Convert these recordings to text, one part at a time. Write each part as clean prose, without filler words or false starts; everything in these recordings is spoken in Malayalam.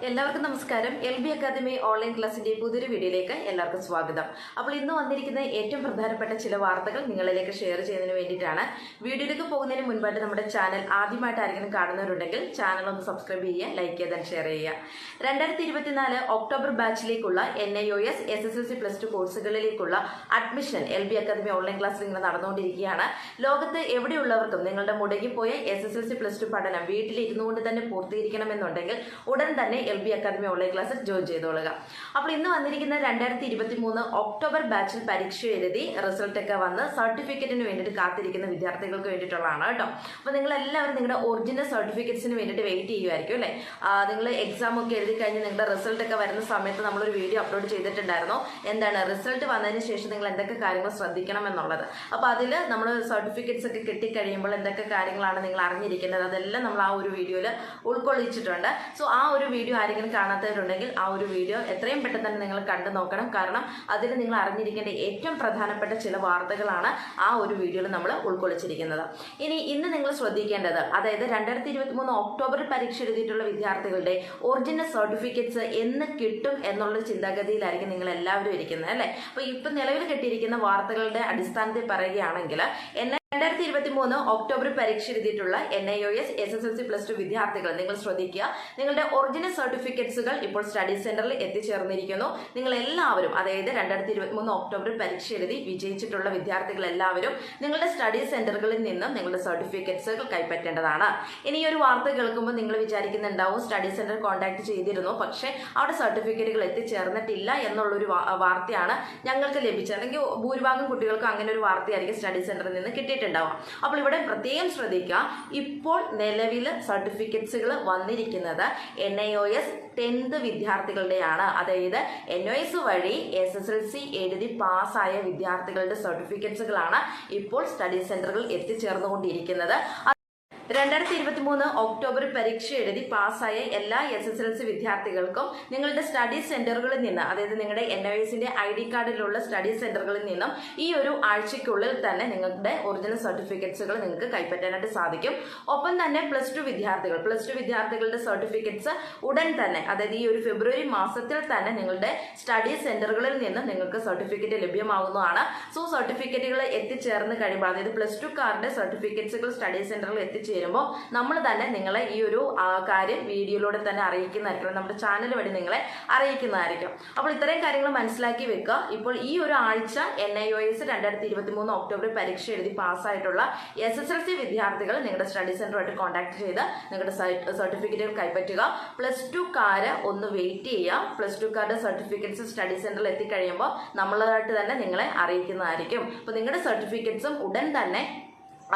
എല്ലാവർക്കും നമസ്കാരം. LB അക്കാദമി ഓൺലൈൻ ക്ലാസിന്റെ പുതിയൊരു വീഡിയോയിലേക്ക് എല്ലാവർക്കും സ്വാഗതം. അപ്പോൾ ഇന്ന് വന്നിരിക്കുന്ന ഏറ്റവും പ്രധാനപ്പെട്ട ചില വാർത്തകൾ നിങ്ങളിലേക്ക് ഷെയർ ചെയ്യുന്നതിന് വേണ്ടിയിട്ടാണ്. വീഡിയോയിലേക്ക് പോകുന്നതിന് മുൻപായിട്ട് നമ്മുടെ ചാനൽ ആദ്യമായിട്ട് ആരെങ്കിലും കാണുന്നവരുണ്ടെങ്കിൽ ചാനൽ ഒന്ന് സബ്സ്ക്രൈബ് ചെയ്യുക, ലൈക്ക് ചെയ്താൽ ഷെയർ ചെയ്യുക. 2024 ഒക്ടോബർ ബാച്ചിലേക്കുള്ള NIOS SSLC +2 കോഴ്സുകളിലേക്കുള്ള അഡ്മിഷൻ LB അക്കാദമി ഓൺലൈൻ ക്ലാസ്സിൽ ഇങ്ങനെ നടന്നുകൊണ്ടിരിക്കുകയാണ്. ലോകത്ത് എവിടെയുള്ളവർക്കും നിങ്ങളുടെ മുടങ്ങിപ്പോയ SSLC +2 പഠനം വീട്ടിലിരുന്നു കൊണ്ട് തന്നെ പൂർത്തീകരിക്കണമെന്നുണ്ടെങ്കിൽ ഉടൻ തന്നെ LB അക്കാദമി ഓൺലൈൻ ക്ലാസ്സിൽ ജോയിൻ ചെയ്തോളുക. അപ്പോൾ ഇന്ന് വന്നിരിക്കുന്ന 2023 ഒക്ടോബർ ബാച്ചിൽ പരീക്ഷ എഴുതി റിസൾട്ട് ഒക്കെ വന്ന് സർട്ടിഫിക്കറ്റിന് വേണ്ടിയിട്ട് കാത്തിരിക്കുന്ന വിദ്യാർത്ഥികൾക്ക് വേണ്ടിയിട്ടുള്ളതാണ് കേട്ടോ. അപ്പോൾ നിങ്ങൾ എല്ലാവരും നിങ്ങളുടെ ഒറിജിനൽ സർട്ടിഫിക്കറ്റ്സിന് വേണ്ടിയിട്ട് വെയിറ്റ് ചെയ്യുമായിരിക്കും അല്ലേ? നിങ്ങൾ എക്സാം ഒക്കെ എഴുതി കഴിഞ്ഞ് നിങ്ങളുടെ റിസൾട്ട് ഒക്കെ വരുന്ന സമയത്ത് നമ്മളൊരു വീഡിയോ അപ്ലോഡ് ചെയ്തിട്ടുണ്ടായിരുന്നു. എന്താണ് റിസൾട്ട് വന്നതിന് ശേഷം നിങ്ങൾ എന്തൊക്കെ കാര്യങ്ങൾ ശ്രദ്ധിക്കണം എന്നുള്ളത്. അപ്പോൾ അതിൽ നമ്മൾ സർട്ടിഫിക്കറ്റ്സ് ഒക്കെ കിട്ടിക്കഴിയുമ്പോൾ എന്തൊക്കെ കാര്യങ്ങളാണ് നിങ്ങൾ അറിഞ്ഞിരിക്കേണ്ടത് അതെല്ലാം നമ്മൾ ആ ഒരു വീഡിയോയിൽ ഉൾക്കൊള്ളിച്ചിട്ടുണ്ട്. സോ ആ ഒരു വീഡിയോ ആരെങ്കിലും കാണാത്തവരുണ്ടെങ്കിൽ ആ ഒരു വീഡിയോ എത്രയും പെട്ടെന്ന് തന്നെ നിങ്ങൾ കണ്ടു നോക്കണം. കാരണം അതിൽ നിങ്ങൾ അറിഞ്ഞിരിക്കേണ്ട ഏറ്റവും പ്രധാനപ്പെട്ട ചില വാർത്തകളാണ് ആ ഒരു വീഡിയോയിൽ നമ്മൾ ഉൾക്കൊള്ളിച്ചിരിക്കുന്നത്. ഇന്ന് നിങ്ങൾ ശ്രദ്ധിക്കേണ്ടത്, അതായത് 2023 ഒക്ടോബറിൽ പരീക്ഷ എഴുതിയിട്ടുള്ള വിദ്യാർത്ഥികളുടെ ഒറിജിനൽ സർട്ടിഫിക്കറ്റ്സ് എന്ന് കിട്ടും എന്നുള്ളൊരു ചിന്താഗതിയിലായിരിക്കും നിങ്ങൾ എല്ലാവരും ഇരിക്കുന്നത് അല്ലേ? അപ്പോൾ ഇപ്പം നിലവിൽ കിട്ടിയിരിക്കുന്ന വാർത്തകളുടെ അടിസ്ഥാനത്തിൽ പറയുകയാണെങ്കിൽ 2023 ഒക്ടോബറിൽ പരീക്ഷ എഴുതിയിട്ടുള്ള NIOS SSLC +2 വിദ്യാർത്ഥികൾ നിങ്ങൾ ശ്രദ്ധിക്കുക. നിങ്ങളുടെ ഒറിജിനൽ സർട്ടിഫിക്കറ്റ്സുകൾ ഇപ്പോൾ സ്റ്റഡി സെന്ററിൽ എത്തിച്ചേർന്നിരിക്കുന്നു. നിങ്ങൾ എല്ലാവരും, അതായത് 2023 ഒക്ടോബറിൽ പരീക്ഷ എഴുതി വിജയിച്ചിട്ടുള്ള വിദ്യാർത്ഥികൾ എല്ലാവരും നിങ്ങളുടെ സ്റ്റഡി സെന്ററുകളിൽ നിന്നും നിങ്ങളുടെ സർട്ടിഫിക്കറ്റ്സുകൾ കൈപ്പറ്റേണ്ടതാണ്. ഇനി ഈ ഒരു വാർത്ത കേൾക്കുമ്പോൾ നിങ്ങൾ വിചാരിക്കുന്നുണ്ടാവും സ്റ്റഡി സെന്റർ കോൺടാക്ട് ചെയ്തിരുന്നു, പക്ഷേ അവിടെ സർട്ടിഫിക്കറ്റുകൾ എത്തിച്ചേർന്നിട്ടില്ല എന്നുള്ളൊരു വാർത്തയാണ് ഞങ്ങൾക്ക് ലഭിച്ചത്. അല്ലെങ്കിൽ ഭൂരിഭാഗം കുട്ടികൾക്കും അങ്ങനെ ഒരു വാർത്തയായിരിക്കും സ്റ്റഡി സെന്ററിൽ നിന്ന് കിട്ടിയിട്ടുണ്ടാവുക. അപ്പോൾ ഇവിടെ പ്രത്യേകം ശ്രദ്ധിക്കുക, ഇപ്പോൾ നിലവിൽ സർട്ടിഫിക്കറ്റ്സുകൾ വന്നിരിക്കുന്നത് NIOS 10th വിദ്യാർത്ഥികളുടെയാണ്. അതായത് NIOS വഴി SSLC എഴുതി പാസ്സായ വിദ്യാർത്ഥികളുടെ സർട്ടിഫിക്കറ്റ്സുകളാണ് ഇപ്പോൾ സ്റ്റഡി സെന്ററുകൾ എത്തിച്ചേർന്നുകൊണ്ടിരിക്കുന്നത്. 2023 ഒക്ടോബർ പരീക്ഷ എഴുതി പാസ്സായ എല്ലാ SSLC വിദ്യാർത്ഥികൾക്കും നിങ്ങളുടെ സ്റ്റഡി സെന്ററുകളിൽ നിന്ന്, അതായത് നിങ്ങളുടെ NIOSന്റെ ID കാർഡിലുള്ള സ്റ്റഡി സെന്ററുകളിൽ നിന്നും ഈ ഒരു ആഴ്ചയ്ക്കുള്ളിൽ തന്നെ നിങ്ങളുടെ ഒറിജിനൽ സർട്ടിഫിക്കറ്റ്സുകൾ നിങ്ങൾക്ക് കൈപ്പറ്റാനായിട്ട് സാധിക്കും. ഒപ്പം തന്നെ പ്ലസ് ടു വിദ്യാർത്ഥികളുടെ സർട്ടിഫിക്കറ്റ്സ് ഉടൻ തന്നെ, അതായത് ഈ ഒരു ഫെബ്രുവരി മാസത്തിൽ തന്നെ നിങ്ങളുടെ സ്റ്റഡി സെന്ററുകളിൽ നിന്ന് നിങ്ങൾക്ക് സർട്ടിഫിക്കറ്റ് ലഭ്യമാകുന്നതാണ്. സോ സർട്ടിഫിക്കറ്റുകൾ എത്തിച്ചേർന്ന് കഴിയുമ്പോൾ, അതായത് പ്ലസ് ടു കാരുടെ സർട്ടിഫിക്കറ്റ്സുകൾ സ്റ്റഡി സെന്ററിൽ എത്തിച്ചേരുമ്പോൾ നമ്മൾ തന്നെ നിങ്ങളെ ഈ ഒരു കാര്യം വീഡിയോയിലൂടെ തന്നെ അറിയിക്കുന്നതായിരിക്കും, നമ്മുടെ ചാനൽ വഴി നിങ്ങളെ അറിയിക്കുന്നതായിരിക്കും. അപ്പോൾ ഇത്രയും കാര്യങ്ങൾ മനസ്സിലാക്കി വെക്കുക. ഇപ്പോൾ ഈ ഒരു ആഴ്ച NIOS 2023 ഒക്ടോബറിൽ പരീക്ഷ എഴുതി പാസ്സായിട്ടുള്ള SSLC വിദ്യാർത്ഥികൾ നിങ്ങളുടെ സ്റ്റഡി സെന്ററുമായിട്ട് കോൺടാക്ട് ചെയ്ത് നിങ്ങളുടെ സർട്ടിഫിക്കറ്റുകൾ കൈപ്പറ്റുക. പ്ലസ് ടു കാര് ഒന്ന് വെയിറ്റ് ചെയ്യുക. പ്ലസ് ടു കാരുടെ സർട്ടിഫിക്കറ്റ്സ് സ്റ്റഡി സെന്ററിൽ എത്തിക്കഴിയുമ്പോൾ നമ്മളായിട്ട് തന്നെ നിങ്ങളെ അറിയിക്കുന്നതായിരിക്കും. അപ്പോൾ നിങ്ങളുടെ സർട്ടിഫിക്കറ്റ്സും ഉടൻ തന്നെ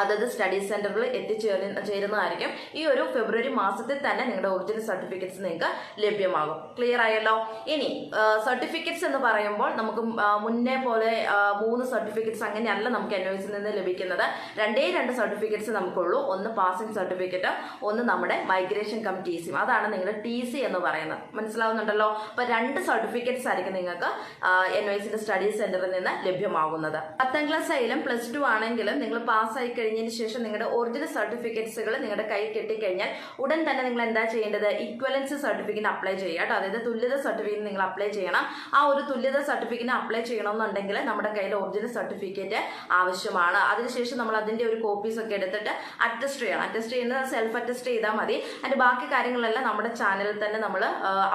അതത് സ്റ്റഡി സെന്ററിൽ എത്തിച്ചേരുന്നതായിരിക്കും. ഈ ഒരു ഫെബ്രുവരി മാസത്തിൽ തന്നെ നിങ്ങളുടെ ഒറിജിനൽ സർട്ടിഫിക്കറ്റ്സ് നിങ്ങൾക്ക് ലഭ്യമാകും. ക്ലിയർ ആയല്ലോ? ഇനി സർട്ടിഫിക്കറ്റ്സ് എന്ന് പറയുമ്പോൾ നമുക്ക് മുന്നേ പോലെ 3 സർട്ടിഫിക്കറ്റ്സ് അങ്ങനെയല്ല നമുക്ക് NIOSൽ നിന്ന് ലഭിക്കുന്നത്. 2 സർട്ടിഫിക്കറ്റ്സ് നമുക്കുള്ളൂ. ഒന്ന് പാസിംഗ് സർട്ടിഫിക്കറ്റ്, ഒന്ന് നമ്മുടെ മൈഗ്രേഷൻ കം TC. അതാണ് നിങ്ങളുടെ TC എന്ന് പറയുന്നത്. മനസ്സിലാവുന്നുണ്ടല്ലോ? അപ്പൊ 2 സർട്ടിഫിക്കറ്റ്സ് ആയിരിക്കും നിങ്ങൾക്ക് NIOSന്റെ സ്റ്റഡി സെന്ററിൽ നിന്ന് ലഭ്യമാകുന്നത്. 10ാം ക്ലാസ് ആയാലും പ്ലസ് ടു ആണെങ്കിലും നിങ്ങൾ പാസ്സായി കഴിഞ്ഞതിന് ശേഷം നിങ്ങളുടെ ഒറിജിനൽ സർട്ടിഫിക്കറ്റ്സുകൾ നിങ്ങളുടെ കയ്യിൽ കിട്ടിക്കഴിഞ്ഞാൽ ഉടൻ തന്നെ നിങ്ങൾ എന്താ ചെയ്യേണ്ടത്? ഇക്വലൻസ് സർട്ടിഫിക്കറ്റ് അപ്ലൈ ചെയ്യുക കേട്ടോ. അതായത് തുല്യത സർട്ടിഫിക്കറ്റ് നിങ്ങൾ അപ്ലൈ ചെയ്യണം. ആ ഒരു തുല്യത സർട്ടിഫിക്കറ്റ് അപ്ലൈ ചെയ്യണമെന്നുണ്ടെങ്കിൽ നമ്മുടെ കയ്യിൽ ഒറിജിനൽ സർട്ടിഫിക്കറ്റ് ആവശ്യമാണ്. അതിനുശേഷം നമ്മൾ അതിന്റെ ഒരു കോപ്പീസ് ഒക്കെ എടുത്തിട്ട് അറ്റസ്റ്റ് ചെയ്യണം. അറ്റസ്റ്റ് ചെയ്യുന്നത് സെൽഫ് അറ്റസ്റ്റ് ചെയ്താൽ മതി. അതിന്റെ ബാക്കി കാര്യങ്ങളെല്ലാം നമ്മുടെ ചാനലിൽ തന്നെ നമ്മൾ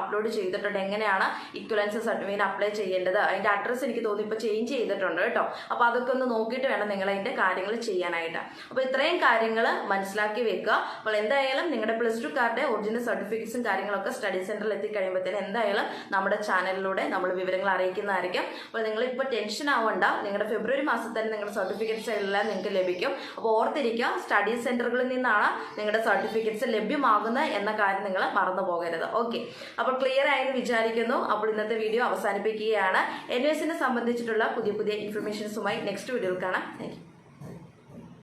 അപ്ലോഡ് ചെയ്തിട്ടുണ്ട്. എങ്ങനെയാണ് ഇക്വലൻസ് സർട്ടിഫിക്കറ്റ് അപ്ലൈ ചെയ്യേണ്ടത്, അതിന്റെ അഡ്രസ്സ് എനിക്ക് തോന്നി ഇപ്പോൾ ചേഞ്ച് ചെയ്തിട്ടുണ്ട് കേട്ടോ. അപ്പോൾ അതൊക്കെ ഒന്ന് നോക്കിയിട്ട് വേണം നിങ്ങൾ അതിന്റെ കാര്യങ്ങൾ ചെയ്യാനായിട്ട്. അപ്പോൾ ഇത്രയും കാര്യങ്ങൾ മനസ്സിലാക്കി വെക്കുക. അപ്പോൾ എന്തായാലും നിങ്ങളുടെ പ്ലസ് ടു കാരുടെ ഒറിജിനൽ സർട്ടിഫിക്കറ്റ്സും കാര്യങ്ങളൊക്കെ സ്റ്റഡി സെന്ററിൽ എത്തിക്കഴിയുമ്പോഴത്തേന് എന്തായാലും നമ്മുടെ ചാനലിലൂടെ നമ്മൾ വിവരങ്ങൾ അറിയിക്കുന്നതായിരിക്കും. അപ്പോൾ നിങ്ങൾ ഇപ്പോൾ ടെൻഷൻ ആവണ്ട, നിങ്ങളുടെ ഫെബ്രുവരി മാസത്തിൽ തന്നെ നിങ്ങളുടെ സർട്ടിഫിക്കറ്റ്സ് എല്ലാം നിങ്ങൾക്ക് ലഭിക്കും. അപ്പോൾ ഓർത്തിരിക്കുക, സ്റ്റഡി സെന്ററുകളിൽ നിന്നാണ് നിങ്ങളുടെ സർട്ടിഫിക്കറ്റ്സ് ലഭ്യമാകുന്നത് എന്ന കാര്യം നിങ്ങൾ മറന്നു പോകരുത്. ഓക്കെ, അപ്പോൾ ക്ലിയർ ആയെന്ന് വിചാരിക്കുന്നു. അപ്പോൾ ഇന്നത്തെ വീഡിയോ അവസാനിപ്പിക്കുകയാണ്. NIOSനെ സംബന്ധിച്ചിട്ടുള്ള പുതിയ ഇൻഫർമേഷൻസുമായി നെക്സ്റ്റ് വീഡിയോയിൽ കാണാം. Thank you.